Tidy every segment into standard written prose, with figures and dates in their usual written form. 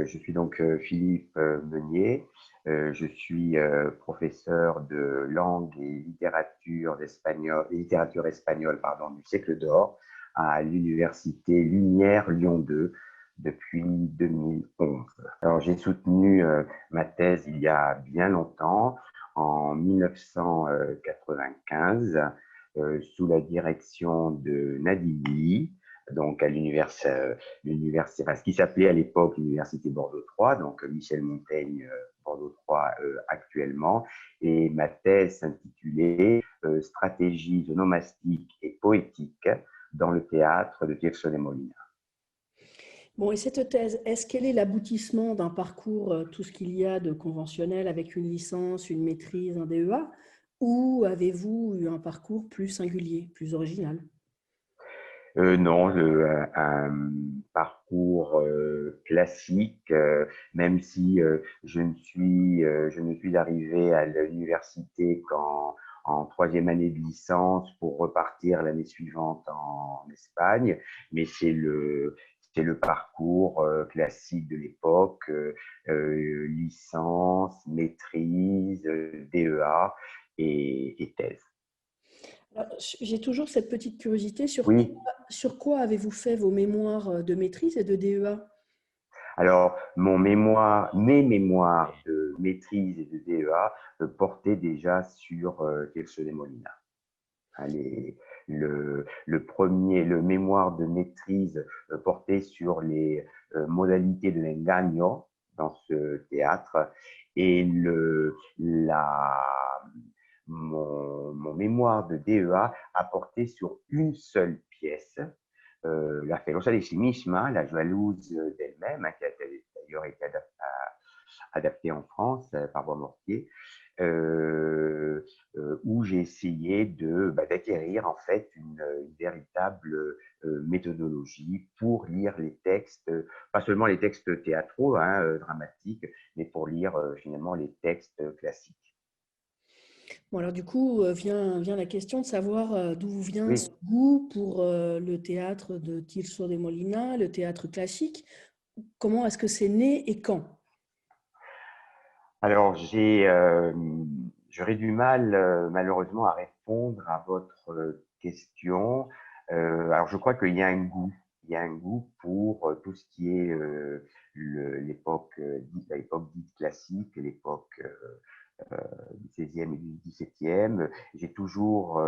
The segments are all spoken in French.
Je suis donc Philippe Meunier. Je suis professeur de langue et littérature espagnole du siècle d'or à l'université Lumière Lyon 2 depuis 2011. Alors, j'ai soutenu ma thèse il y a bien longtemps, en 1995, sous la direction de Nadine, donc à l'université, enfin, ce qui s'appelait à l'époque l'université Bordeaux 3, donc Michel Montaigne, Bordeaux 3 actuellement, et ma thèse s'intitulait Stratégies onomastiques et poétiques dans le théâtre de Tirso de Molina. Bon, et cette thèse, est-ce qu'elle est l'aboutissement d'un parcours, tout ce qu'il y a de conventionnel avec une licence, une maîtrise, un DEA, ou avez-vous eu un parcours plus singulier, plus original? Non, un parcours classique, même si je ne suis arrivé à l'université en troisième année de licence pour repartir l'année suivante en Espagne, mais c'est le parcours classique de l'époque, licence, maîtrise, DEA et thèse. Alors, j'ai toujours cette petite curiosité Oui. sur quoi avez-vous fait vos mémoires de maîtrise et de DEA? Alors, mes mémoires de maîtrise et de DEA portaient déjà sur Tirso de Molina. Hein, le mémoire de maîtrise portait sur les modalités de l'engaño dans ce théâtre et mon mémoire de DEA a porté sur une seule pièce, La Ferocia de sí misma, La Jalouse d'elle-même, hein, qui a d'ailleurs été adaptée en France par Bois Mortier, où j'ai essayé d'acquérir en fait une véritable méthodologie pour lire les textes, pas seulement les textes théâtraux, hein, dramatiques, mais pour lire finalement les textes classiques. Bon, alors du coup, vient la question de savoir d'où vient ce Oui. goût pour le théâtre de Tirso de Molina, le théâtre classique. Comment est-ce que c'est né et quand? Alors, j'aurais du mal, malheureusement, à répondre à votre question. Alors, je crois qu'il y a un goût. Il y a un goût pour tout ce qui est l'époque dite classique, l'époque du 16e et du 17e. J'ai toujours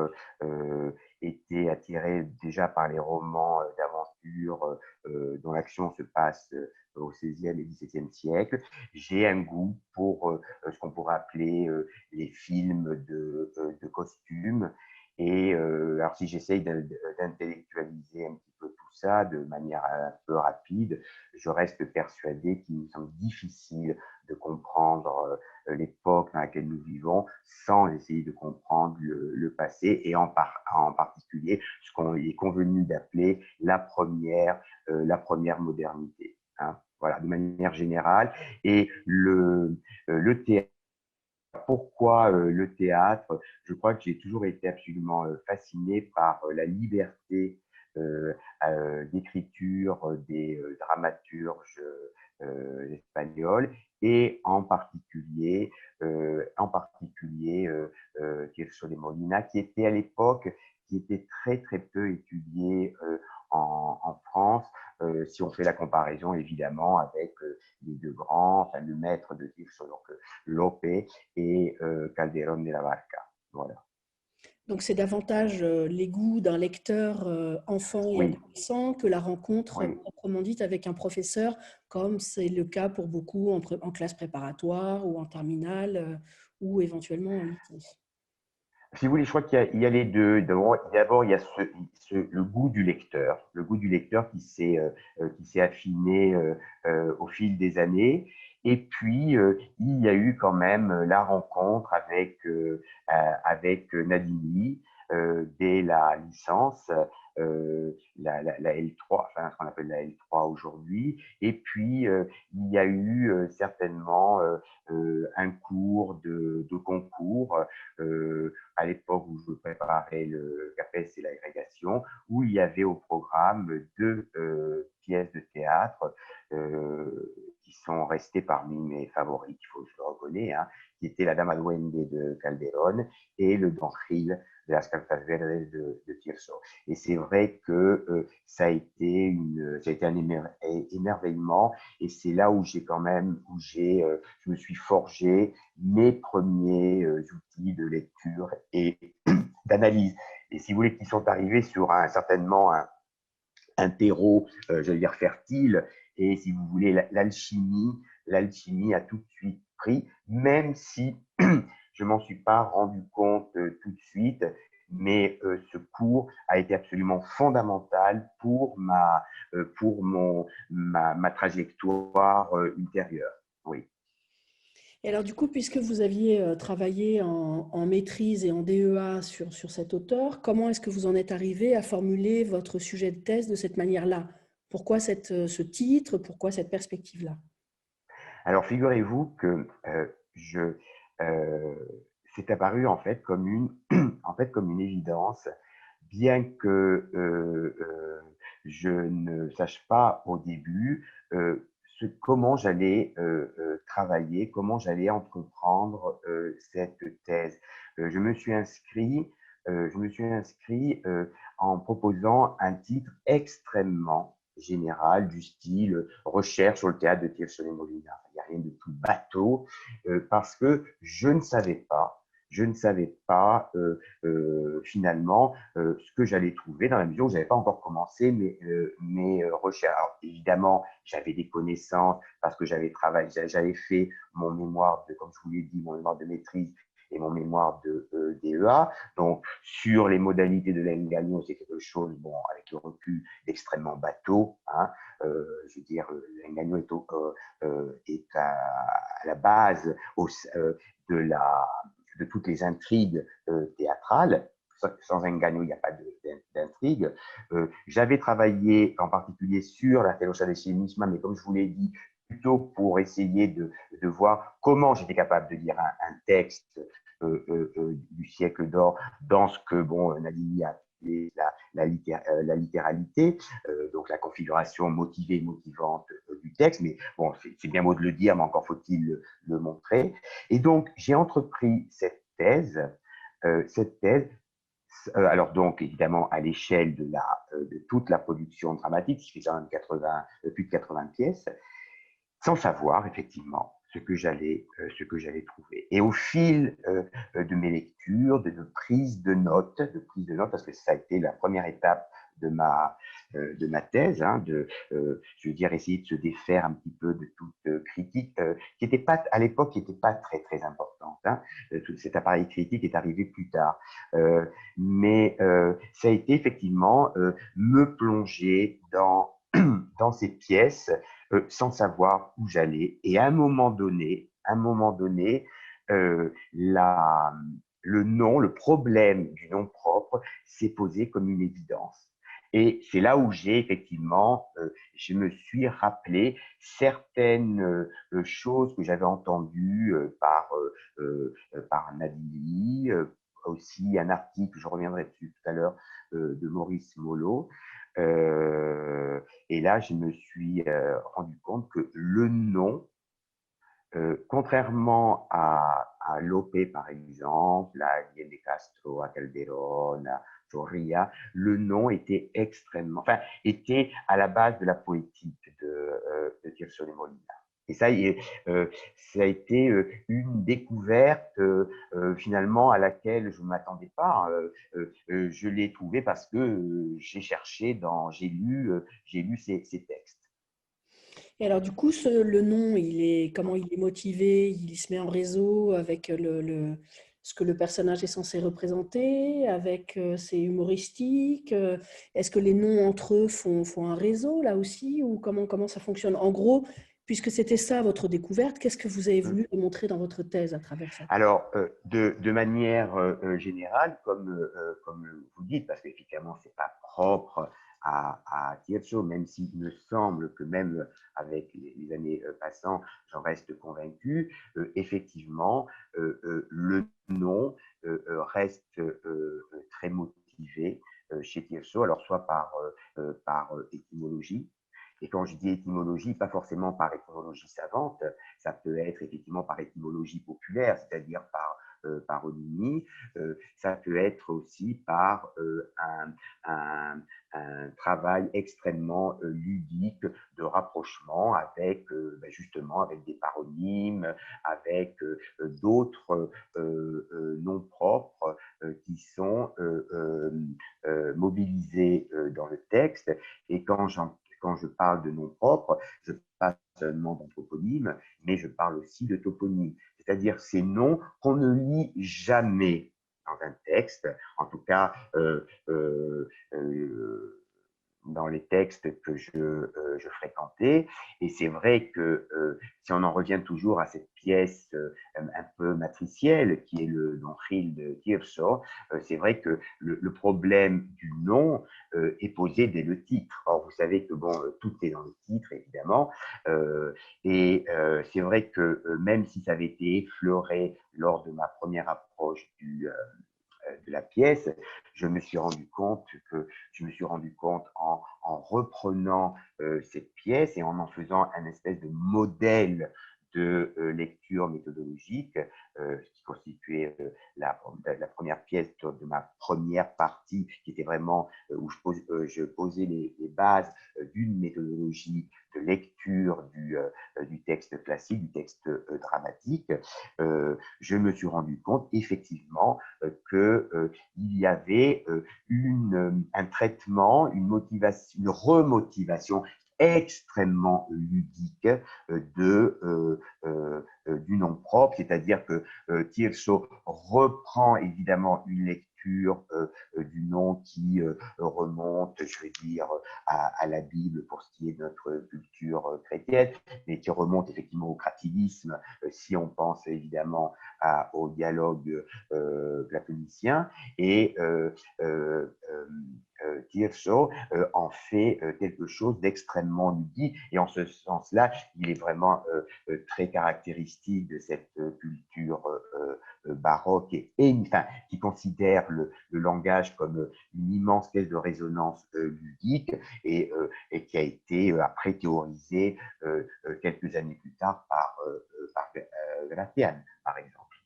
été attiré déjà par les romans d'aventure dont l'action se passe au 16e et 17e siècle. J'ai un goût pour ce qu'on pourrait appeler les films de costumes. Et alors, si j'essaye d'intellectualiser un petit peu tout ça de manière un peu rapide, je reste persuadé qu'il nous semble difficile de comprendre l'époque dans laquelle nous vivons sans essayer de comprendre le passé et en particulier ce qu'on est convenu d'appeler la première modernité. Hein, voilà, de manière générale. Et le théâtre, pourquoi le théâtre? Je crois que j'ai toujours été absolument fasciné par la liberté d'écriture des dramaturges espagnols et Tirso de Molina, qui était à l'époque, qui était très très peu étudié en France, si on fait la comparaison évidemment avec les deux grands, enfin le maître de Tirso, donc Lope et Calderón de la Barca. Voilà. Donc c'est davantage les goûts d'un lecteur enfant et Oui, adolescent que la rencontre oui. proprement dite avec un professeur, comme c'est le cas pour beaucoup en classe préparatoire ou en terminale ou éventuellement en licence. Si vous voulez, je crois qu'il y a les deux. D'abord, il y a le goût du lecteur qui s'est affiné au fil des années. Et puis, il y a eu quand même la rencontre avec Nadini dès la licence, la L3, enfin ce qu'on appelle la L3 aujourd'hui. Et puis, il y a eu certainement un cours de concours à l'époque où je préparais le CAPES et l'agrégation, où il y avait au programme deux pièces de théâtre qui sont restés parmi mes favoris, je le reconnais, hein, qui était La Dama Duende de Calderón et le Don Gil de Las Cartas Verdes de Tirso. Et c'est vrai que ça a été un émerveillement, et c'est là où je me suis forgé mes premiers outils de lecture et d'analyse. Et si vous voulez, qui sont arrivés sur certainement un terreau, j'allais dire fertile, et si vous voulez, l'alchimie a tout de suite pris, même si je m'en suis pas rendu compte tout de suite, mais ce cours a été absolument fondamental pour ma trajectoire ultérieure. Oui. Et alors, du coup, puisque vous aviez travaillé en maîtrise et en DEA sur cet auteur, comment est-ce que vous en êtes arrivé à formuler votre sujet de thèse de cette manière-là? Pourquoi ce titre? Pourquoi cette perspective-là? Alors, figurez-vous que euh, c'est apparu en fait en fait comme une évidence, bien que je ne sache pas au début comment j'allais travailler, comment j'allais entreprendre cette thèse. Je me suis inscrit en proposant un titre extrêmement général du style recherche sur le théâtre de Tirso de Molina. Il n'y a rien de plus bateau parce que je ne savais pas finalement ce que j'allais trouver dans la mesure où je n'avais pas encore commencé mes recherches. Alors, évidemment, j'avais des connaissances parce que j'avais fait mon mémoire comme je vous l'ai dit, mon mémoire de maîtrise et mon mémoire de DEA. Donc, sur les modalités de l'Engagno, c'est quelque chose, bon, avec le recul, extrêmement bateau. Hein. Je veux dire, l'Engagno est à la base de toutes les intrigues théâtrales. Sans Engaño, il n'y a pas d'intrigue. J'avais travaillé en particulier sur la Telosa de Cinisma, mais comme je vous l'ai dit, plutôt pour essayer de voir comment j'étais capable de lire un texte du siècle d'or dans ce que Nalini a appelé la littéralité, donc la configuration motivée et motivante du texte. Mais bon, c'est bien beau de le dire, mais encore faut-il le montrer. Et donc, j'ai entrepris cette thèse, alors donc évidemment à l'échelle de toute la production dramatique, qui fait quand même plus de 80 pièces, sans savoir effectivement ce que j'allais trouver. Et au fil de mes lectures, de prise de notes, parce que ça a été la première étape de ma thèse, hein, je veux dire, essayer de se défaire un petit peu de toute critique qui était pas, à l'époque, qui n'était pas très, très importante. Hein. Tout cet appareil critique est arrivé plus tard. Mais ça a été effectivement me plonger dans ces pièces sans savoir où j'allais. Et à un moment donné, le problème du nom propre s'est posé comme une évidence. Et c'est là où je me suis rappelé certaines choses que j'avais entendues par Navili, aussi un article, je reviendrai dessus tout à l'heure, de Maurice Mollo. Et là, je me suis rendu compte que le nom, contrairement à Lope, par exemple, à Guillem de Castro, à Calderón, à Zorrilla, le nom était à la base de la poétique de Tirso de Molina. Et ça a été une découverte finalement à laquelle je ne m'attendais pas. Je l'ai trouvé parce que j'ai lu ces textes. Et alors, du coup, le nom, comment il est motivé? Il se met en réseau avec ce que le personnage est censé représenter, avec c'est humoristique. Est-ce que les noms entre eux font un réseau là aussi? Ou comment ça fonctionne? En gros, puisque c'était ça votre découverte, qu'est-ce que vous avez voulu démontrer dans votre thèse à travers ça? Alors, de manière générale, comme vous dites, parce qu'effectivement, ce n'est pas propre à Tirso, même s'il me semble que même avec les années passant, j'en reste convaincu, effectivement, le nom reste très motivé chez Tirso, alors soit par étymologie, Et quand je dis étymologie, pas forcément par étymologie savante, ça peut être effectivement par étymologie populaire, c'est-à-dire par paronymie, ça peut être aussi par un, un travail extrêmement ludique de rapprochement avec justement avec des paronymes, avec d'autres noms propres qui sont mobilisés dans le texte. Et quand je parle de noms propres, je parle seulement d'anthroponymes, mais je parle aussi de toponymes, c'est-à-dire ces noms qu'on ne lit jamais dans un texte, en tout cas dans les textes que je fréquentais. Et c'est vrai que si on en revient toujours à cette pièce un peu matricielle qui est le Don Gil de Tirso, c'est vrai que le problème du nom est posé dès le titre. Or, vous savez que bon, tout est dans le titre, évidemment. Et c'est vrai que même si ça avait été effleuré lors de ma première approche de la pièce, je me suis rendu compte en reprenant cette pièce et en faisant un espèce de modèle de lecture méthodologique, qui constituait la première pièce de ma première partie, qui était vraiment où je posais les bases d'une méthodologie de lecture du texte classique, du texte dramatique. Je me suis rendu compte effectivement qu'il y avait un traitement, une motivation, une remotivation extrêmement ludique du nom propre, c'est-à-dire que Tirso reprend évidemment une lecture du nom qui remonte, je vais dire, à la Bible pour ce qui est de notre culture chrétienne, mais qui remonte effectivement au cratinisme, si on pense évidemment au dialogue platonicien, et Tirso en fait quelque chose d'extrêmement ludique, et en ce sens-là, il est vraiment très caractéristique de cette culture baroque enfin, qui considère le langage comme une immense caisse de résonance ludique et qui a été après théorisé quelques années plus tard par Gratian, par exemple.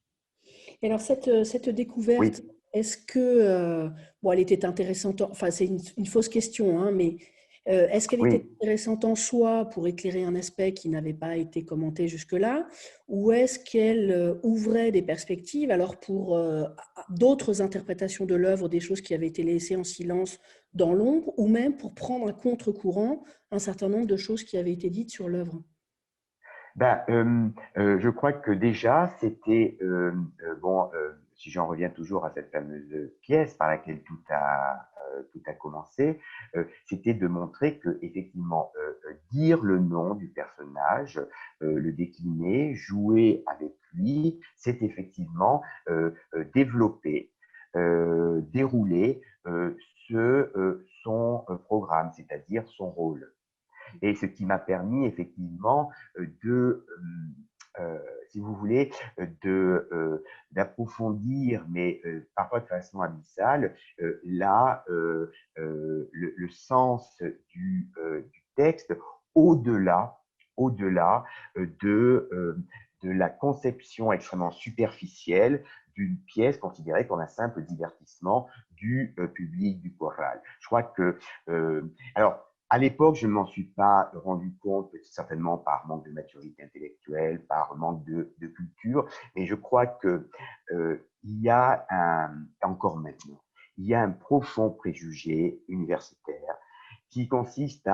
Et alors, cette découverte, Oui, est-ce que, bon, elle était intéressante, enfin, c'est une fausse question, hein, mais est-ce qu'elle était oui. intéressante en soi pour éclairer un aspect qui n'avait pas été commenté jusque-là, ou est-ce qu'elle ouvrait des perspectives alors pour d'autres interprétations de l'œuvre, des choses qui avaient été laissées en silence dans l'ombre, ou même pour prendre à contre-courant un certain nombre de choses qui avaient été dites sur l'œuvre? Ben, je crois que déjà, c'était, bon, si j'en reviens toujours à cette fameuse pièce par laquelle tout a commencé, c'était de montrer que effectivement, dire le nom du personnage, le décliner, jouer avec lui, c'est effectivement développer, dérouler son programme, c'est-à-dire son rôle. Et ce qui m'a permis effectivement si vous voulez, d'approfondir, mais parfois de façon abyssale, le sens du texte au-delà, au-delà de la conception extrêmement superficielle d'une pièce considérée comme un simple divertissement du public du choral. Je crois que, alors, à l'époque, je ne m'en suis pas rendu compte, certainement par manque de maturité intellectuelle, par manque de culture, mais je crois que il y a encore maintenant, il y a un profond préjugé universitaire qui consiste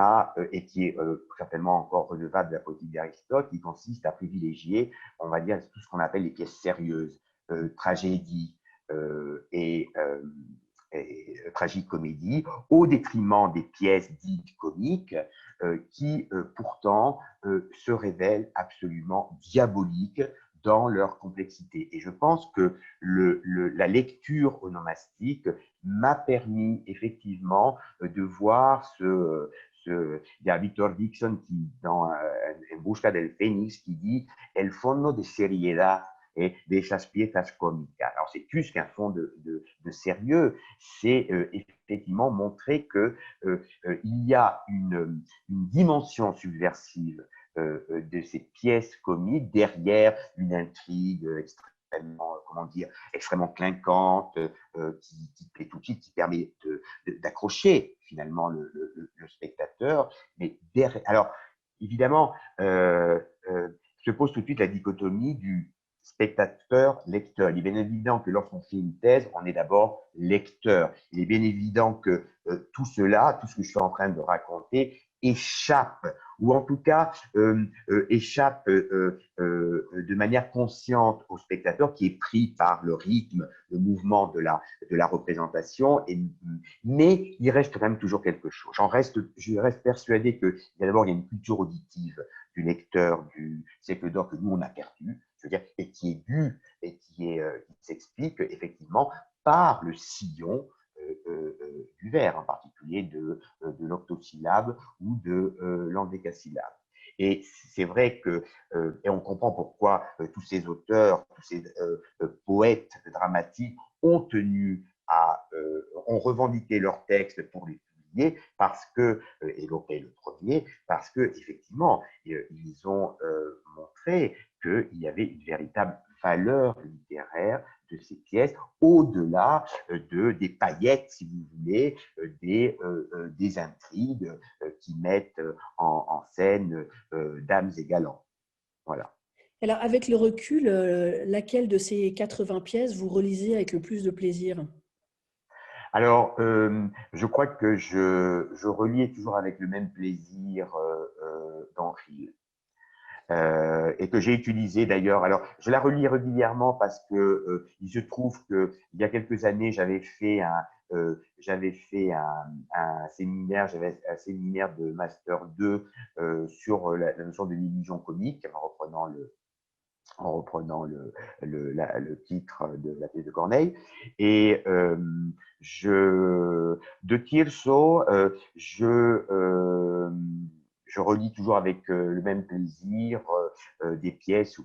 et qui est certainement encore redevable de la politique d'Aristote, qui consiste à privilégier, on va dire, tout ce qu'on appelle les pièces sérieuses, tragédies et tragicomédie, au détriment des pièces dites comiques, qui pourtant se révèlent absolument diaboliques dans leur complexité. Et je pense que la lecture onomastique m'a permis effectivement de voir il y a Victor Dixon qui, dans En busca del Fénix, qui dit El fondo de seriedad et de esas piezas cómicas. Alors, c'est plus qu'un fond de sérieux, c'est effectivement montrer que il y a une dimension subversive de ces pièces comiques derrière une intrigue extrêmement, comment dire, extrêmement clinquante, qui plaît tout de suite, qui permet d'accrocher finalement le spectateur. Mais derrière, alors, évidemment, se pose tout de suite la dichotomie du spectateur-lecteur. Il est bien évident que lorsqu'on fait une thèse, on est d'abord lecteur. Il est bien évident que tout cela, tout ce que je suis en train de raconter, échappe, ou en tout cas échappe de manière consciente au spectateur qui est pris par le rythme, le mouvement de la représentation, mais il reste quand même toujours quelque chose. Je reste persuadé qu'il y a d'abord une culture auditive du lecteur du siècle d'or que nous on a perdu, je veux dire, et qui est due et qui s'explique effectivement par le sillon du vers, en particulier de l'octosyllabe ou de l'endécasyllabe. Et c'est vrai que, et on comprend pourquoi tous ces auteurs, tous ces poètes dramatiques ont tenu ont revendiqué leurs textes pour les publier parce que, et Lope le premier, parce que effectivement, ils ont montré qu'il y avait une véritable valeur littéraire de ces pièces, au-delà des paillettes, si vous voulez, des intrigues qui mettent en scène dames et galants. Voilà. Alors, avec le recul, laquelle de ces 80 pièces vous relisez avec le plus de plaisir? Alors, je crois que je relis toujours avec le même plaisir d'Henri. Et que j'ai utilisé d'ailleurs. Alors, je la relis régulièrement parce que il se trouve que il y a quelques années, un séminaire, j'avais un séminaire de master 2 sur la notion de l'illusion comique, en reprenant le titre de la pièce de Corneille. Et de Tirso, je relis toujours avec le même plaisir des pièces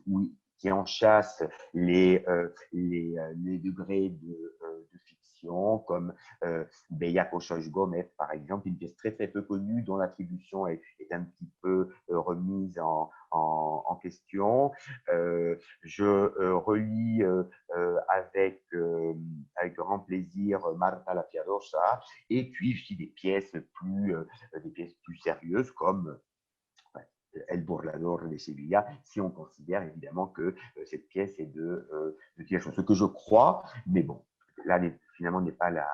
qui enchâssent les degrés de fiction, comme Bellaco Sois Gomez, par exemple, une pièce très très peu connue dont l'attribution est un petit peu remise en question. Je relis avec grand plaisir Marta la Piadosa, et puis aussi des pièces plus sérieuses comme El Burlador de Sevilla, si on considère évidemment que cette pièce est de Tirso. Ce que je crois, mais bon, là finalement n'est pas la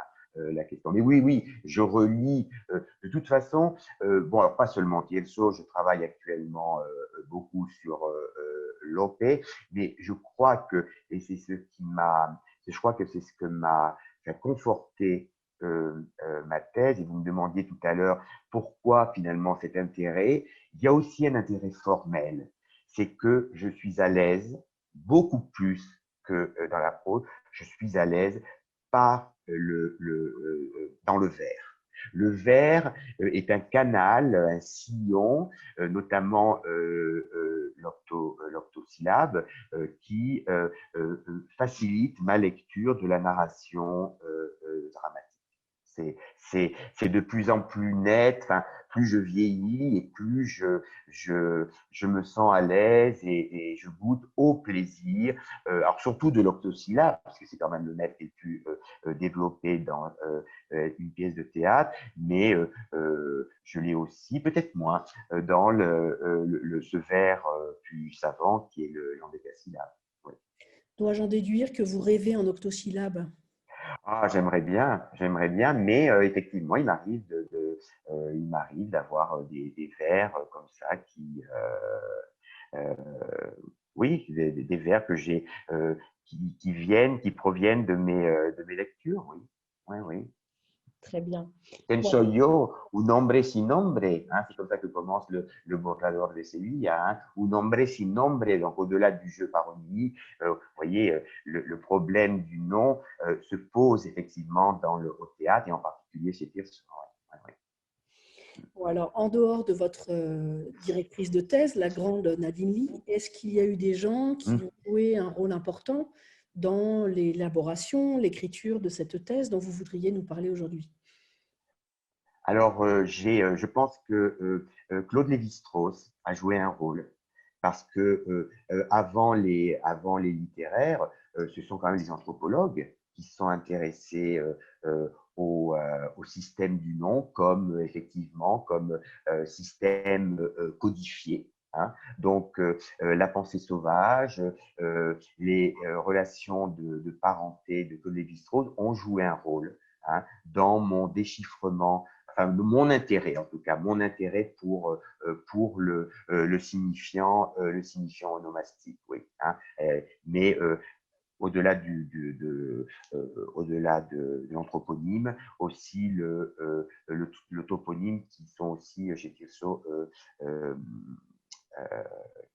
question. Mais oui, oui, je relis. De toute façon, bon, alors pas seulement Tirso, je travaille actuellement beaucoup sur Lope, mais je crois que, et c'est ce qui m'a, je crois que c'est ce que m'a conforté ma thèse, et vous me demandiez tout à l'heure pourquoi finalement cet intérêt. Il y a aussi un intérêt formel, c'est que je suis à l'aise beaucoup plus que dans la prose, je suis à l'aise dans le vers. Le vers est un canal, un sillon, notamment l'octosyllabe, qui facilite ma lecture de la narration dramatique. C'est de plus en plus net. Enfin, plus je vieillis et plus je me sens à l'aise et je goûte au plaisir. Alors surtout de l'octosyllabe, parce que c'est quand même le maître qui est le plus développé dans une pièce de théâtre, mais je l'ai aussi, peut-être moins, dans ce vers plus savant qui est l'endécasyllabe. Oui. Dois-je en déduire que vous rêvez en octosyllabe? Ah, j'aimerais bien, mais effectivement, il m'arrive d'avoir des vers comme ça euh, oui, des vers que j'ai, qui proviennent de mes lectures, oui, oui, oui. Très bien. Quien Bon, soy yo? Un hombre sin nombre. Hein, c'est comme ça que commence le Borrador de Sevilla. Hein, un hombre sin nombre. Donc, au-delà du jeu parodique, vous voyez, le problème du nom se pose effectivement au théâtre et en particulier chez Pearson. Ouais, ouais, ouais. Bon, alors, en dehors de votre directrice de thèse, la grande Nadine Lee, est-ce qu'il y a eu des gens qui Mm. ont joué un rôle important dans l'élaboration, l'écriture de cette thèse dont vous voudriez nous parler aujourd'hui? Alors, je pense que Claude Lévi-Strauss a joué un rôle parce que avant les littéraires, ce sont quand même des anthropologues qui se sont intéressés au système du nom comme effectivement comme système codifié. Hein. Donc, la pensée sauvage, les relations de parenté de Claude Lévi-Strauss ont joué un rôle, hein, dans mon déchiffrement, enfin mon intérêt en tout cas, mon intérêt pour le signifiant onomastique, oui. Hein. Mais au-delà au-delà de l'anthroponyme, aussi le toponyme qui sont aussi chez Tirso euh, euh,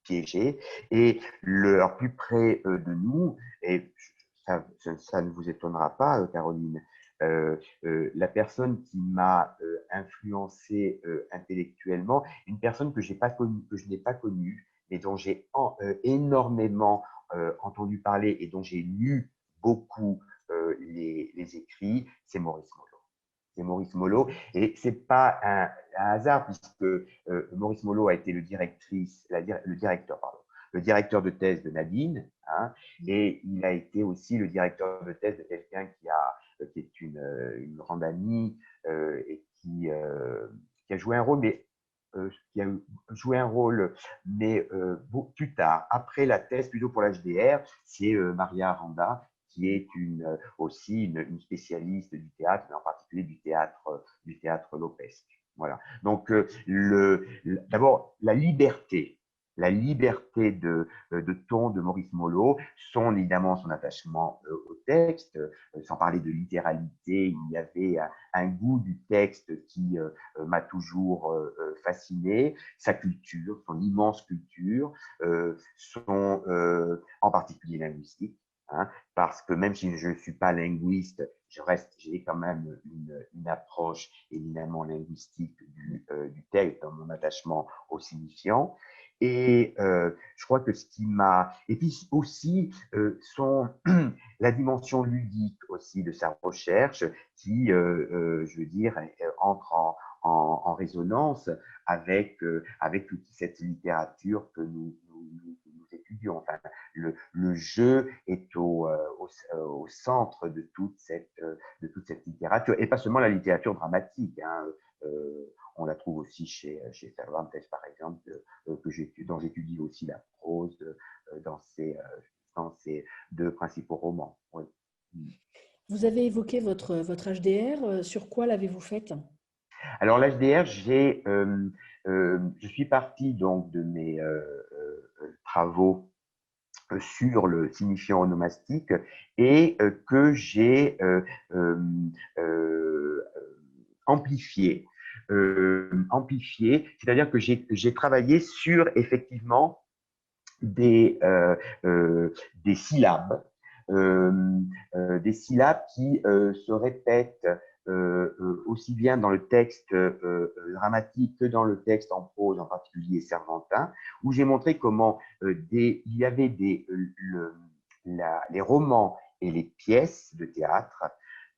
piégés. Et leur plus près de nous, et ça ne vous étonnera pas, Caroline, la personne qui m'a influencé intellectuellement, une personne que, pas connue, que je n'ai pas connue, mais dont j'ai énormément entendu parler et dont j'ai lu beaucoup les écrits, c'est Maurice Mollo. C'est Maurice Mollo, et c'est pas un hasard puisque Maurice Mollo a été le directeur de thèse de Nadine, hein, et il a été aussi le directeur de thèse de quelqu'un qui est une grande amie et qui a joué un rôle, qui a joué un rôle, mais plus tard, après la thèse, plutôt pour l'HDR, c'est Maria Aranda, qui est aussi une spécialiste du théâtre, mais en particulier du théâtre lopesque. Voilà. Donc, d'abord, la liberté de ton de Maurice Mollo, évidemment son attachement au texte, sans parler de littéralité, il y avait un goût du texte qui m'a toujours fasciné, sa culture, son immense culture, en particulier linguistique. Hein, parce que même si je ne suis pas linguiste, j'ai quand même une approche éminemment linguistique du texte dans mon attachement au signifiant. Et je crois que ce qui m'a... Et puis aussi, la dimension ludique aussi de sa recherche qui, je veux dire, entre en résonance avec toute cette littérature que nous étudions. Enfin, le jeu est au centre de toute cette littérature, et pas seulement la littérature dramatique. Hein. On la trouve aussi chez Cervantes, par exemple, dont j'étudie aussi la prose dans ses deux principaux romans. Oui. Vous avez évoqué votre HDR. Sur quoi l'avez-vous faite? Alors l'HDR, je suis parti donc de mes travaux sur le signifiant onomastique et que j'ai euh, amplifié. C'est-à-dire que j'ai travaillé sur effectivement des syllabes, des syllabes qui se répètent aussi bien dans le texte dramatique que dans le texte en prose, en particulier cervantin, où j'ai montré comment il y avait les romans et les pièces de théâtre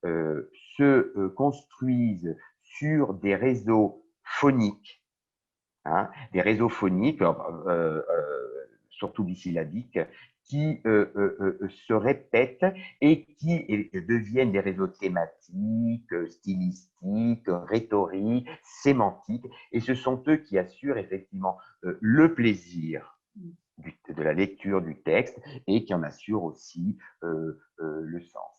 se construisent sur des réseaux phoniques, hein, des réseaux phoniques, surtout bisyllabiques, qui se répètent et qui deviennent des réseaux thématiques, stylistiques, rhétoriques, sémantiques. Et ce sont eux qui assurent effectivement le plaisir de la lecture du texte et qui en assurent aussi le sens.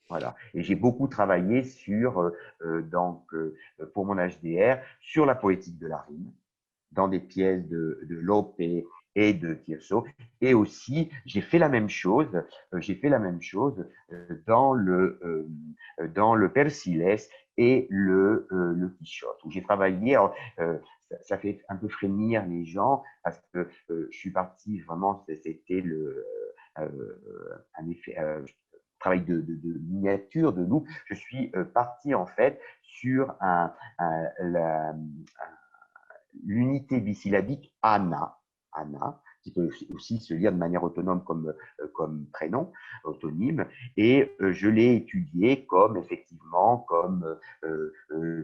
Voilà. Et j'ai beaucoup travaillé pour mon HDR, sur la poétique de la rime, dans des pièces de Lope et de Tirso. Et aussi, j'ai fait la même chose dans le Persiles et le Quichotte, où j'ai travaillé. Alors, ça fait un peu frémir les gens parce que je suis parti vraiment, c'était un effet. travail de miniature, de loupe, je suis parti en fait sur l'unité bisyllabique Anna, Anna, qui peut aussi se lire de manière autonome comme prénom, autonyme, et je l'ai étudié comme effectivement comme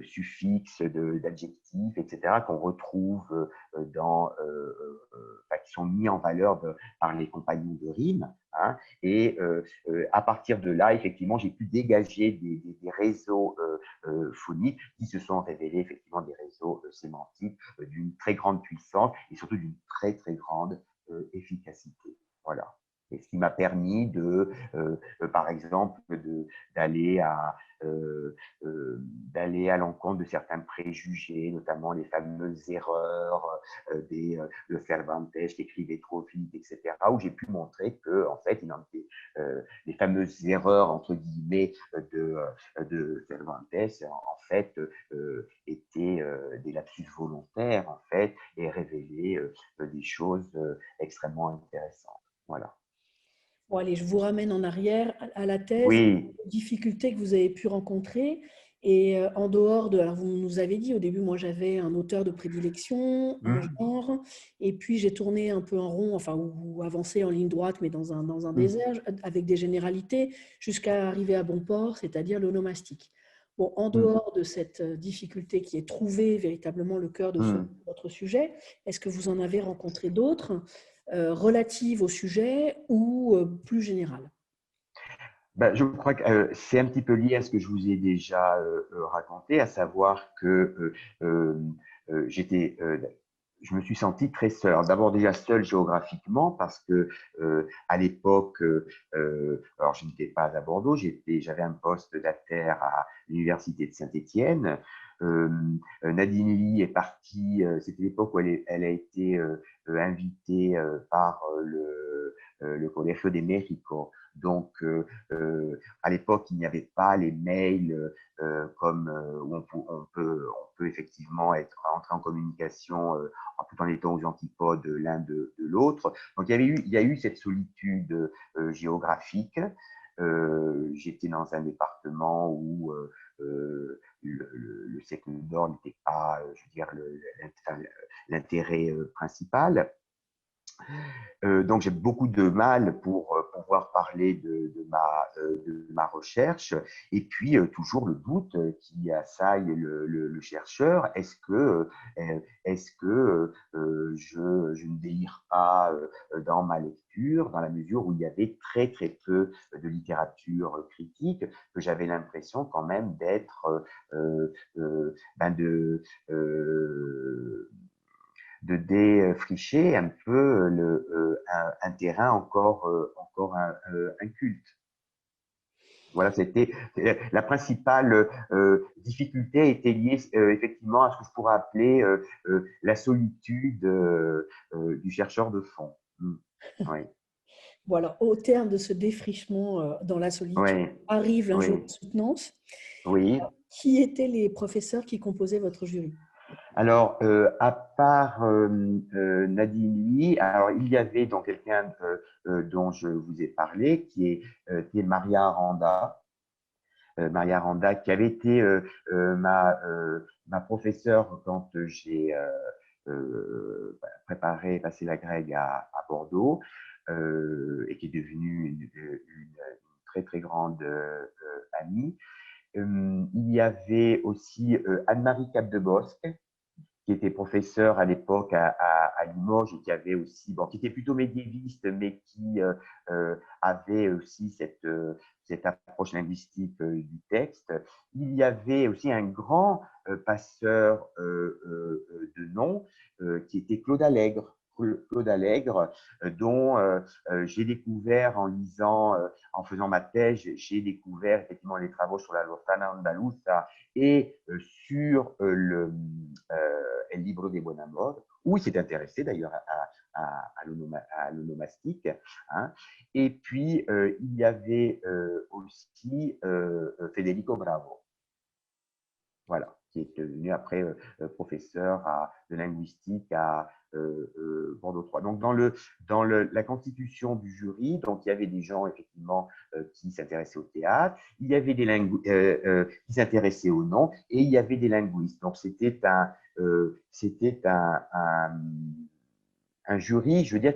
suffixe d'adjectifs, etc., qu'on retrouve qui sont mis en valeur par les compagnons de rime. Hein, et à partir de là, effectivement, j'ai pu dégager des réseaux phoniques qui se sont révélés effectivement des réseaux sémantiques d'une très grande puissance et surtout d'une très très grande efficacité. Voilà. Et ce qui m'a permis par exemple, d'aller à l'encontre de certains préjugés, notamment les fameuses erreurs le Cervantes qui écrivait trop vite, etc., où j'ai pu montrer que, en fait, il en était, les fameuses erreurs, entre guillemets, de Cervantes, en fait, étaient des lapsus volontaires, en fait, et révélaient des choses extrêmement intéressantes. Voilà. Bon, allez, je vous ramène en arrière à la thèse, Oui. aux difficultés que vous avez pu rencontrer. Et en dehors de, alors vous nous avez dit au début, moi j'avais un auteur de prédilection, un Mmh. genre, et puis j'ai tourné un peu en rond, enfin, ou avancé en ligne droite, mais dans un Mmh. désert, avec des généralités, jusqu'à arriver à bon port, c'est-à-dire l'onomastique. Bon, en Mmh. dehors de cette difficulté qui est trouver véritablement le cœur de Mmh. votre sujet, est-ce que vous en avez rencontré d'autres relatives au sujet ou plus générales? Ben, je crois que c'est un petit peu lié à ce que je vous ai déjà raconté, à savoir que j'étais, je me suis senti très seul. D'abord déjà seul géographiquement parce que à l'époque, alors je n'étais pas à Bordeaux, j'avais un poste d'alter à l'université de Saint-Étienne. Euh, Nadine Lee est partie, c'était l'époque où elle a été invitée par le Colegio de México. Donc, à l'époque, il n'y avait pas les mails comme où on peut effectivement entrer en communication tout en étant aux antipodes l'un de l'autre. Donc, il y a eu cette solitude géographique. J'étais dans un département où le siècle d'or n'était pas, je veux dire, l'intérêt principal. Donc, j'ai beaucoup de mal pour pouvoir parler de ma recherche. Et puis, toujours le doute qui assaille le chercheur. Est-ce que je ne délire pas dans ma lecture, dans la mesure où il y avait très, très peu de littérature critique, que j'avais l'impression quand même d'être ben de défricher un peu un terrain encore inculte. Voilà, c'était la principale difficulté était liée effectivement à ce que je pourrais appeler la solitude du chercheur de fond. Mmh. Oui, Bon, alors, au terme de ce défrichement dans la solitude, oui, arrive un jour oui, de soutenance. oui. Qui étaient les professeurs qui composaient votre jury? Alors, à part Nadine Lee, alors il y avait donc quelqu'un dont je vous ai parlé, qui est Maria Aranda. Maria Aranda, qui avait été ma professeure quand j'ai préparé, passé la Greg à Bordeaux, et qui est devenue une très très grande amie. Il y avait aussi Anne-Marie Capdebosque, qui était professeur à l'époque à Limoges et qui avait aussi, bon, qui était plutôt médiéviste, mais qui avait aussi cette approche linguistique du texte. Il y avait aussi un grand passeur de nom qui était Claude Allègre. Claude Allègre, dont j'ai découvert en lisant, en faisant ma thèse, j'ai découvert effectivement les travaux sur la Lozana Andaluza et sur El Libro de Buen Amor, où il s'est intéressé d'ailleurs à l'onomastique. Hein. Et puis, il y avait aussi Federico Bravo. Voilà. qui est devenu après professeur de linguistique à Bordeaux 3. Donc, la constitution du jury, donc il y avait des gens effectivement qui s'intéressaient au théâtre, il y avait des qui s'intéressaient au nom, et il y avait des linguistes. Donc, un jury, je veux dire,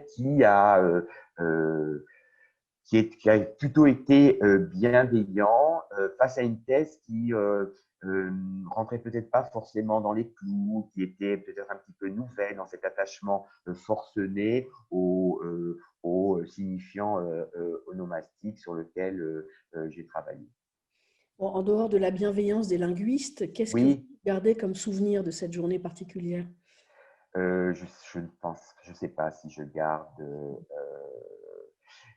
euh, qui a plutôt été bienveillant face à une thèse qui rentrait peut-être pas forcément dans les clous, qui était peut-être un petit peu nouvelle dans cet attachement forcené au signifiant onomastique sur lequel j'ai travaillé. Bon, en dehors de la bienveillance des linguistes, qu'est-ce que vous Oui, gardez comme souvenir de cette journée particulière? je ne pense, je sais pas si je garde.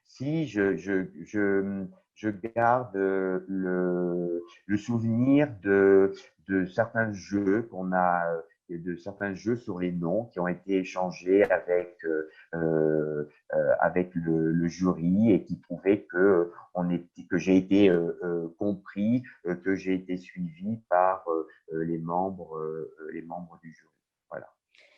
Si je garde le souvenir de certains jeux de certains jeux sur les noms qui ont été échangés avec le jury et qui prouvaient que j'ai été compris, que j'ai été suivi par les membres du jury. Voilà.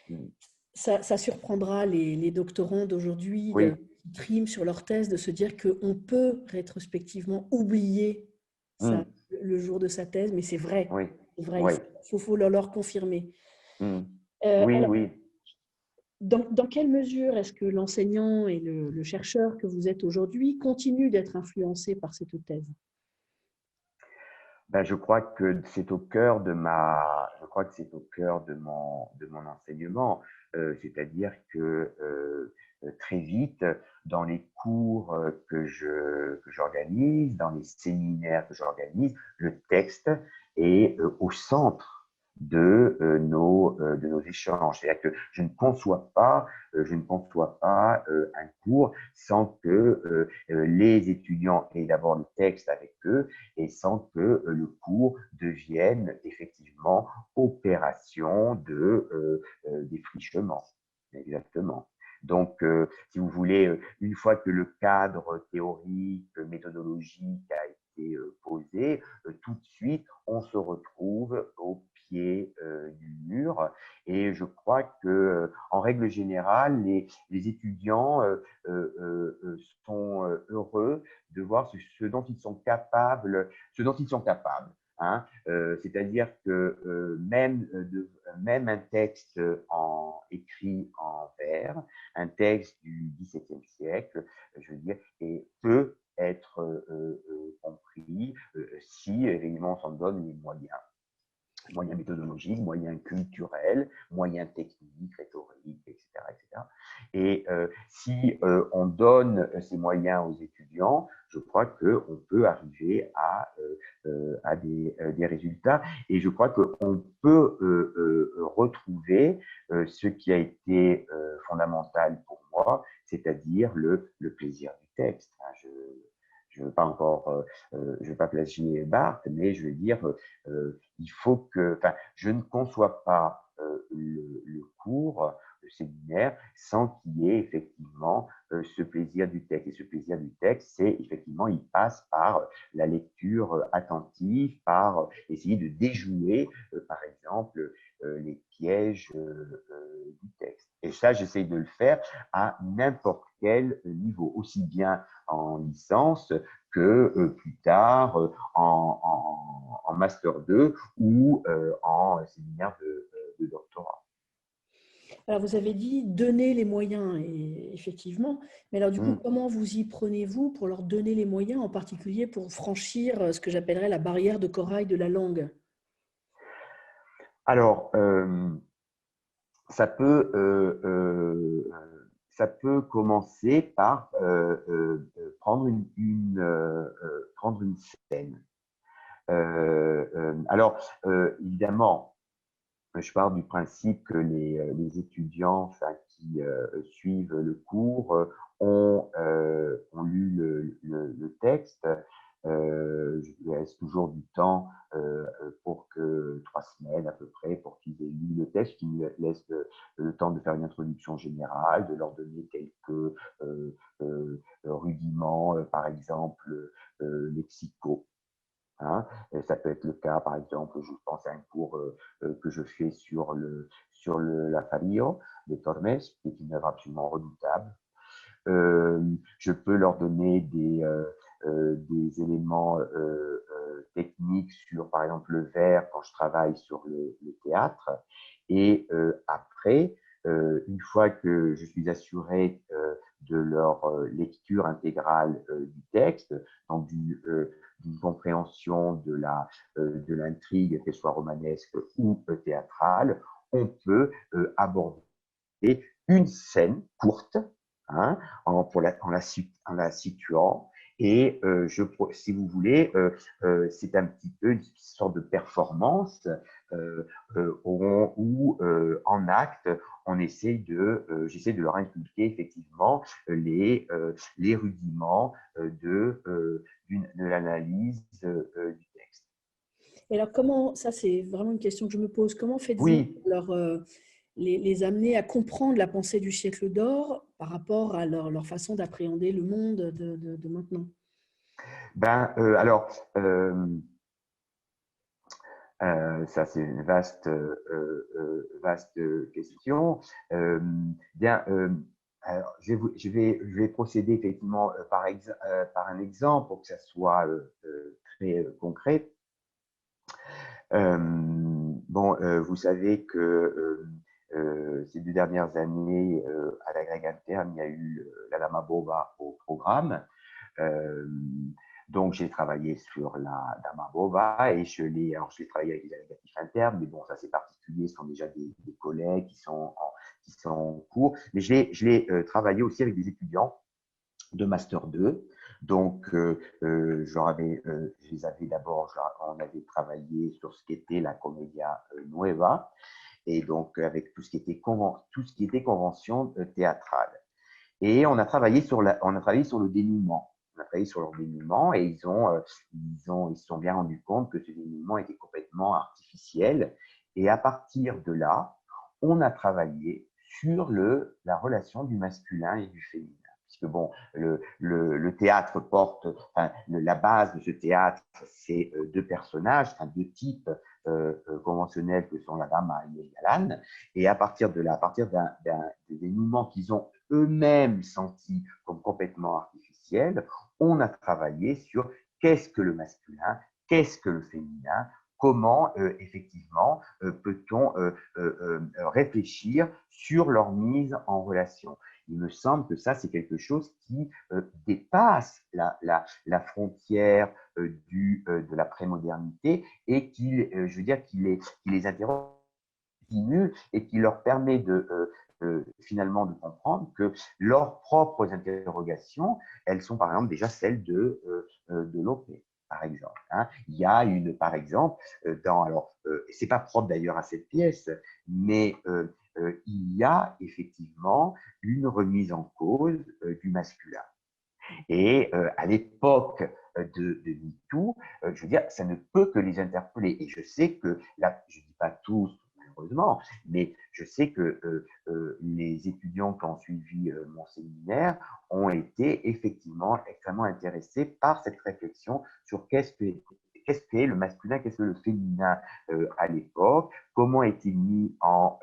Mm. Ça surprendra les doctorants d'aujourd'hui Oui, qui triment sur leur thèse de se dire qu'on peut rétrospectivement oublier mm. le jour de sa thèse, mais c'est vrai. Oui, C'est vrai, oui. faut leur confirmer. Mm. Oui, Alors, oui. dans quelle mesure est-ce que l'enseignant et le chercheur que vous êtes aujourd'hui continuent d'être influencés par cette thèse? Ben, je crois que c'est au cœur je crois que c'est au cœur de mon enseignement. C'est-à-dire que très vite, dans les cours que j'organise, dans les séminaires que j'organise, le texte est au centre de nos échanges. C'est-à-dire que je ne conçois pas un cours sans que les étudiants aient d'abord le texte avec eux et sans que le cours devienne effectivement opération de défrichement. Exactement. Donc, si vous voulez, une fois que le cadre théorique, méthodologique a été posé, tout de suite, on se retrouve au pied du mur. Et je crois que, en règle générale, les étudiants sont heureux de voir ce dont ils sont capables. Hein. C'est-à-dire que même un texte écrit en vers, un texte du XVIIe siècle, je veux dire, peut être compris si évidemment on s'en donne les moyens méthodologiques, moyens culturels, moyens techniques, rhétoriques, etc. etc. Et si on donne ces moyens aux étudiants, je crois qu'on peut arriver à des résultats. Et je crois qu'on peut retrouver ce qui a été fondamental pour moi, c'est-à-dire le plaisir du texte. Je ne veux pas je veux pas plagier Barthes, mais je veux dire, il faut que, enfin, je ne conçois pas le cours, le séminaire, sans qu'il y ait effectivement ce plaisir du texte. Et ce plaisir du texte, c'est effectivement, il passe par la lecture attentive, par essayer de déjouer, par exemple, les pièges du texte. Et ça, j'essaye de le faire à n'importe quel niveau, aussi bien en licence que plus tard en Master 2 ou en séminaire de doctorat. Alors, vous avez dit donner les moyens, et effectivement, mais alors du coup, Mm. comment vous y prenez-vous pour leur donner les moyens, en particulier pour franchir ce que j'appellerais la barrière de corail de la langue? Alors, ça peut, ça peut commencer par prendre une scène. Évidemment, je pars du principe que les étudiants enfin, qui suivent le cours ont lu le texte. Je laisse toujours du temps pour que 3 semaines à peu près pour qu'ils aient lu le texte, qui me laisse le temps de faire une introduction générale, de leur donner quelques rudiments, par exemple lexicaux. Hein. Ça peut être le cas, par exemple, je pense à un cours que je fais sur la Fario de Tormes, qui est une œuvre absolument redoutable. Je peux leur donner des éléments techniques sur, par exemple, le vers quand je travaille sur le théâtre. Et après, une fois que je suis assuré de leur lecture intégrale du texte, donc d'une compréhension de l'intrigue, qu'elle soit romanesque ou théâtrale, on peut aborder une scène courte, hein, en la situant. Et si vous voulez, c'est un petit peu une sorte de performance où, en acte, j'essaie de leur inculquer effectivement les rudiments de l'analyse du texte. Et alors, ça c'est vraiment une question que je me pose, comment faites-vous Oui, pour les amener à comprendre la pensée du siècle d'or par rapport à leur façon d'appréhender le monde de maintenant? ben ça, c'est une vaste question. Bien, alors, je vais procéder effectivement par un exemple pour que ça soit très concret. Bon, vous savez que ces 2 dernières années, à la Greg Interne, il y a eu la Lama Boba au programme. Euh, donc, j'ai travaillé sur la Dama Bova et j'ai travaillé avec les allégatifs internes, mais bon, ça c'est particulier, ce sont déjà des collègues qui sont en cours. Mais je l'ai travaillé aussi avec des étudiants de Master 2. Donc, je les avais d'abord, on avait travaillé sur ce qu'était la Comedia Nueva, et donc avec tout ce qui était convention théâtrale. Et on a travaillé sur le dénouement. On a travaillé sur leur dénouement et ils se sont bien rendus compte que ce dénouement était complètement artificiel. Et à partir de là, on a travaillé sur la relation du masculin et du féminin. Puisque bon, le théâtre la base de ce théâtre, c'est 2 personnages, enfin 2 types conventionnels que sont la dama et le galan. Et à partir de là, à partir d'un dénouement qu'ils ont eux-mêmes senti comme complètement artificiel, on a travaillé sur qu'est-ce que le masculin, qu'est-ce que le féminin, comment effectivement peut-on réfléchir sur leur mise en relation. Il me semble que ça, c'est quelque chose qui dépasse la frontière de la prémodernité et je veux dire, qui les interroge et qui leur permet finalement de comprendre que leurs propres interrogations, elles sont par exemple déjà celles de l'OP, par exemple. Hein. Il y a par exemple, c'est pas propre d'ailleurs à cette pièce, mais il y a effectivement une remise en cause du masculin. Et à l'époque de MeToo, je veux dire, ça ne peut que les interpeller. Et je sais que, là, je ne dis pas tous, malheureusement, mais je sais que les étudiants qui ont suivi mon séminaire ont été effectivement extrêmement intéressés par cette réflexion sur qu'est-ce qu'est le masculin, qu'est-ce que le féminin à l'époque, comment est-il mis en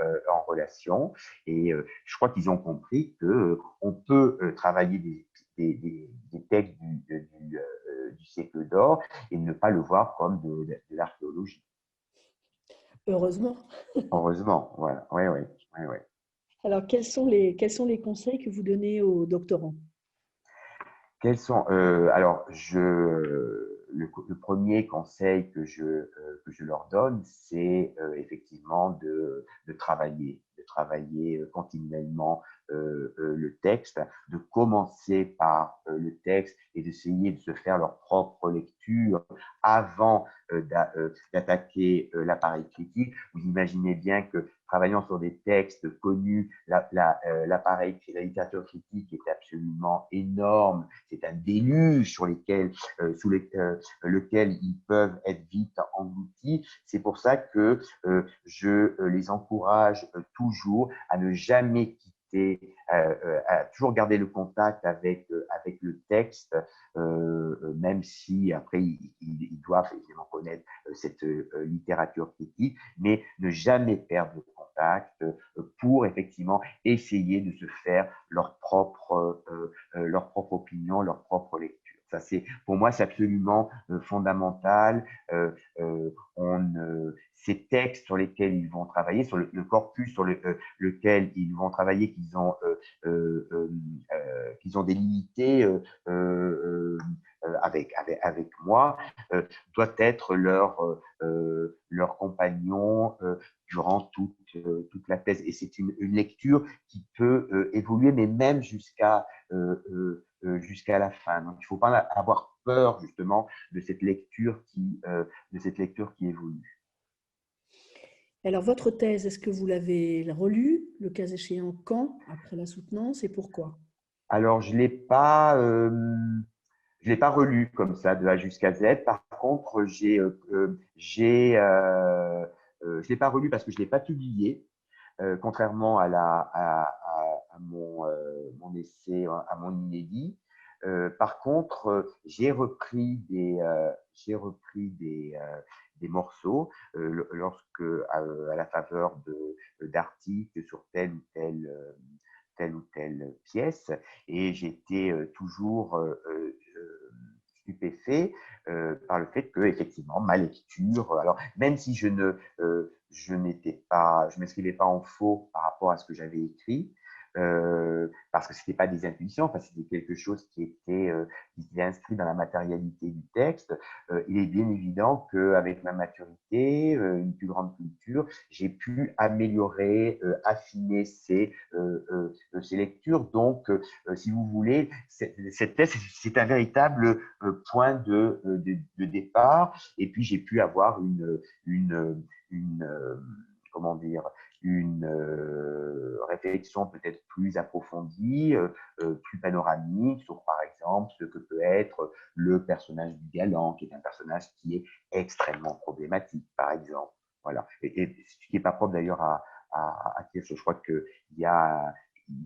relation. Et je crois qu'ils ont compris qu'on peut travailler des textes du siècle d'or et ne pas le voir comme de l'archéologie. Heureusement. Heureusement, voilà. Oui, oui, oui, oui. Alors, quels sont les conseils que vous donnez aux doctorants? Quels sont alors le premier conseil que je leur donne, c'est effectivement de travailler continuellement le texte, de commencer par le texte et d'essayer de se faire leur propre lecture avant d'attaquer l'appareil critique. Vous imaginez bien que travaillant sur des textes connus, l'appareil de la littérature critique est absolument énorme. C'est un déluge lequel ils peuvent être vite engloutis. C'est pour ça que je les encourage toujours à ne jamais quitter, à toujours garder le contact avec avec le texte, même si après ils doivent évidemment connaître cette littérature critique, mais ne jamais perdre le contact pour effectivement essayer de se faire leur propre opinion, leur propre lecture. Ça, pour moi, c'est absolument fondamental. Ces textes sur lesquels ils vont travailler, sur le corpus sur lequel ils vont travailler, qu'ils ont délimité avec moi, doit être leur compagnon durant toute la thèse. Et c'est une lecture qui peut évoluer, mais même jusqu'à la fin. Donc, il ne faut pas avoir peur justement de cette lecture qui évolue. Alors, votre thèse, est-ce que vous l'avez relue, le cas échéant, quand, après la soutenance, et pourquoi? Alors, je l'ai pas relu comme ça de A jusqu'à Z. Par contre, je l'ai pas relu parce que je l'ai pas publié, contrairement à mon essai, à mon inédit. Par contre, des morceaux lorsque, à la faveur d'articles sur telle ou telle pièce, et j'étais toujours stupéfait par le fait que effectivement ma lecture, alors même si je m'escrivais pas en faux par rapport à ce que j'avais écrit, parce que c'était pas des intuitions, enfin c'était quelque chose qui était inscrit dans la matérialité du texte. Il est bien évident qu'avec ma maturité, une plus grande culture, j'ai pu améliorer, affiner ces lectures. Donc, si vous voulez, cette thèse, c'est un véritable point de départ. Et puis, j'ai pu avoir une comment dire, une réflexion peut-être plus approfondie, plus panoramique sur, par exemple, ce que peut être le personnage du Galant, qui est un personnage qui est extrêmement problématique, par exemple. Voilà. Et ce qui n'est pas propre d'ailleurs à Kirsch. Je crois qu'il y a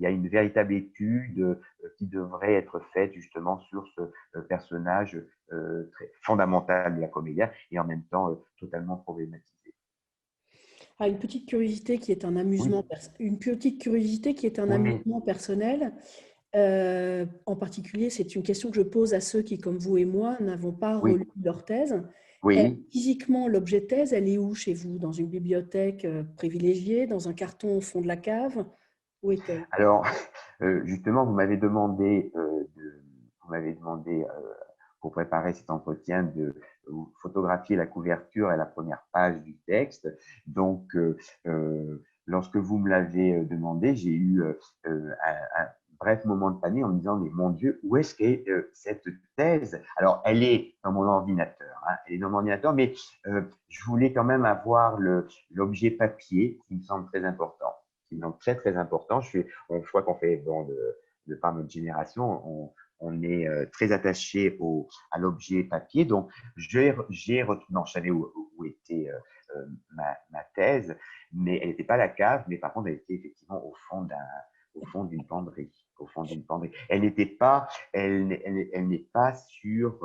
une véritable étude qui devrait être faite justement sur ce personnage très fondamental de la comédia et en même temps totalement problématisé. Ah, une petite curiosité qui est un Oui, amusement, une petite curiosité qui est un oui, amusement personnel. En particulier, c'est une question que je pose à ceux qui, comme vous et moi, n'avons pas oui, relu leur thèse. oui. Physiquement, l'objet thèse, elle est où chez vous? Dans une bibliothèque privilégiée, dans un carton au fond de la cave? Où est-elle? Alors, justement, vous m'avez demandé pour préparer cet entretien de photographier la couverture et la première page du texte. Donc, lorsque vous me l'avez demandé, j'ai eu un bref moment de panique en me disant, mais mon Dieu, où est-ce qu'est cette thèse? Alors, elle est dans mon ordinateur, hein, elle est dans mon ordinateur, mais je voulais quand même avoir l'objet papier qui me semble très important. Qui me semble très, très important. Je crois qu'on fait, bon, de par notre génération, on est très attaché à l'objet papier. Donc, non, je savais où était ma thèse, mais elle n'était pas à la cave, mais par contre, elle était effectivement au fond d'une penderie. Au fond d'une penderie. Elle n'est pas sur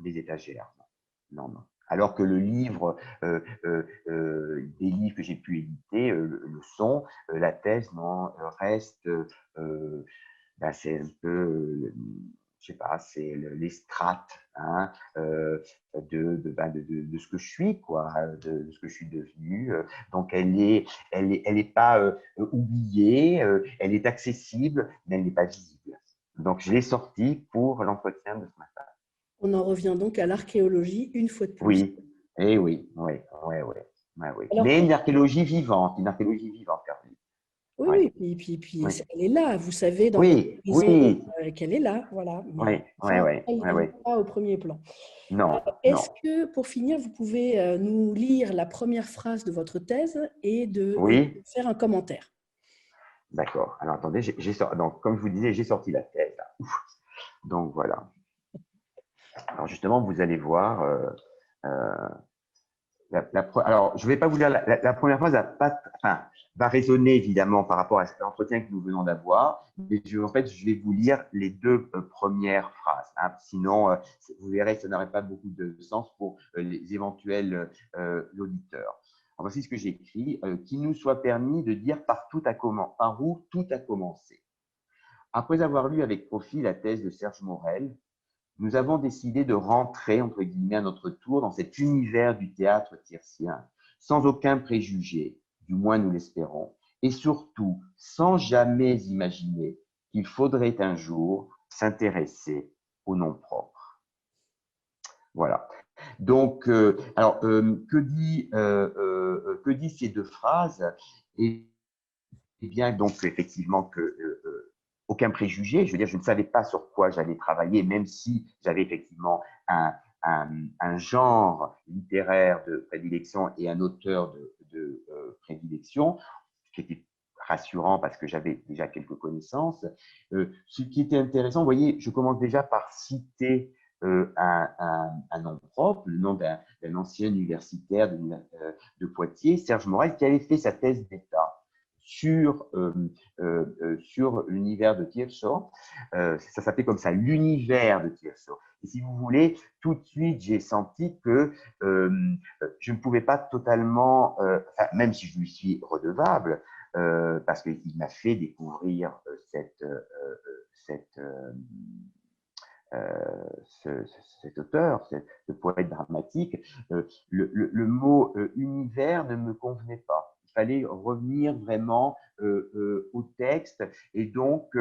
les étagères. Non, non. Alors que des livres que j'ai pu éditer le sont, la thèse non, reste c'est un peu, je sais pas, c'est les strates hein, de ce que je suis, quoi, de ce que je suis devenu. Donc, elle est pas oubliée, elle est accessible, mais elle n'est pas visible. Donc, je l'ai sortie pour l'entretien de ce matin. On en revient donc à l'archéologie une fois de plus. Oui, et oui, oui, oui, oui, oui, oui. Alors, Mais une archéologie vivante, Caroline. oui, Oui, oui, puis oui, elle est là, vous savez dans votre oui, horizon oui, qu'elle est là, voilà, oui, mais oui, enfin, oui, oui, elle oui. n'est pas au premier plan. Non, Est-ce non. que, pour finir, vous pouvez nous lire la première phrase de votre thèse et Oui, faire un commentaire? d'accord. Alors attendez, donc comme je vous disais, j'ai sorti la thèse. Là. Donc voilà. Alors justement, vous allez voir, euh, Alors, je ne vais pas vous dire, la première phrase va résonner évidemment par rapport à cet entretien que nous venons d'avoir, mais en fait, je vais vous lire les deux premières phrases, hein. Sinon, vous verrez, ça n'aurait pas beaucoup de sens pour les éventuels auditeurs. Alors, voici ce que j'ai écrit. Qu'il nous soit permis de dire par où tout a commencé. Après avoir lu avec profit la thèse de Serge Morel, nous avons décidé de rentrer, entre guillemets, à notre tour dans cet univers du théâtre tircien, sans aucun préjugé, du moins nous l'espérons, et surtout sans jamais imaginer qu'il faudrait un jour s'intéresser au nom propre. Voilà. Donc, que dit ces deux phrases? Eh bien, donc, effectivement, aucun préjugé. Je veux dire, je ne savais pas sur quoi j'allais travailler, même si j'avais effectivement un genre littéraire de prédilection et un auteur de prédilection, qui était rassurant parce que j'avais déjà quelques connaissances. Ce qui était intéressant, vous voyez, je commence déjà par citer un nom propre, le nom d'un ancien universitaire de Poitiers, Serge Morel, qui avait fait sa thèse d'État sur l'univers de Tirso. Ça s'appelait comme ça, l'univers de Tirso. Et si vous voulez, tout de suite, j'ai senti que je ne pouvais pas totalement, même si je lui suis redevable, parce qu'il m'a fait découvrir cette, cet auteur, ce poète dramatique, le mot univers ne me convenait pas. Il fallait revenir vraiment au texte. Et donc,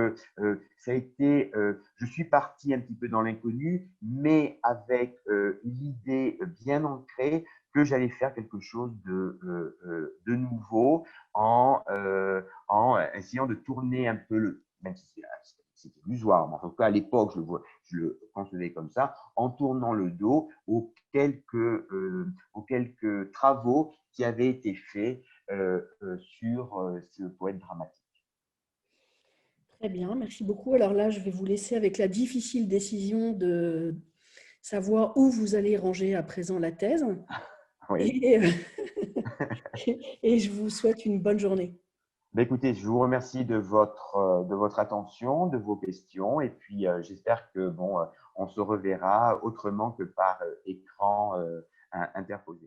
ça a été, je suis parti un petit peu dans l'inconnu, mais avec l'idée bien ancrée que j'allais faire quelque chose de nouveau en essayant de tourner un peu même si c'était illusoire, mais en tout cas à l'époque, je le concevais comme ça, en tournant le dos aux quelques travaux qui avaient été faits sur ce poète dramatique. Très bien, merci beaucoup. Alors là, je vais vous laisser avec la difficile décision de savoir où vous allez ranger à présent la thèse. Oui. Et, et je vous souhaite une bonne journée. Ben écoutez, je vous remercie de votre attention, de vos questions, et puis j'espère que bon, on se reverra autrement que par écran interposé.